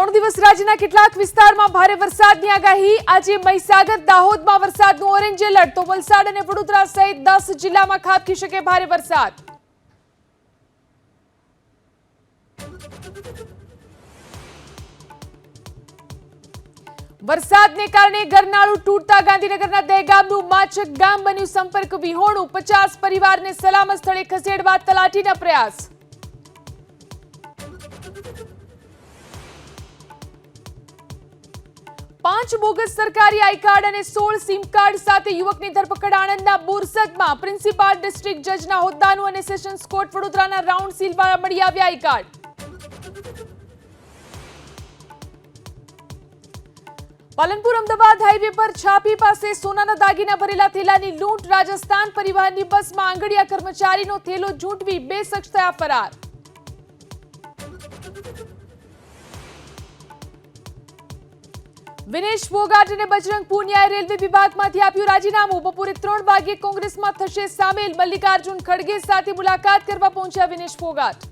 3 દિવસ રાજ્યના કેટલાક વિસ્તારમાં ભારે વરસાદની આગાહી। આજે મહીસાગર દાહોદમાં વરસાદનું ઓરેન્જ એલર્ટ, તો વલસાડ અને વડોદરા સહિત 10 જિલ્લામાં ખાબકી શકે ભારે વરસાદ। વરસાદને કારણે ગરનાળું તૂટતા ગાંધીનગરના દહેગામનું માચક ગામ બન્યું સંપર્ક વિહોણું। 50 પરિવારને સલામત સ્થળે ખસેડવા તલાટીના પ્રયાસ। પાંચ બોગસ સરકારી આઈ કાર્ડ અને 16 સિમ કાર્ડ સાથે યુવકની ધરપકડ। આણંદના બોરસદમાં પ્રિન્સિપાલ ડિસ્ટ્રિક્ટ જજના હોદ્દાનું અને સેશન્સ કોર્ટ વડોદરાના રાઉન્ડ સીલવાળા મળી આવ્યા I card. Palanpur Ahmedabad highway પર છાપી પાસે સોનાના દાગીના ભરેલા થેલાની લૂંટ। રાજસ્થાન પરિવહનની બસમાં આંગડિયા કર્મચારીનો થેલો ઝૂંટવી 2 શખ્સ થયા ફરાર। વિનેશ ફોગાટ અને બજરંગ પુનિયાએ રેલવે વિભાગમાંથી આપ્યું રાજીનામું। બપોરે 3 વાગ્યે કોંગ્રેસમાં થશે સામેલ। મલ્લિકાર્જુન ખડગે સાથે મુલાકાત કરવા પહોંચ્યા વિનેશ ફોગાટ।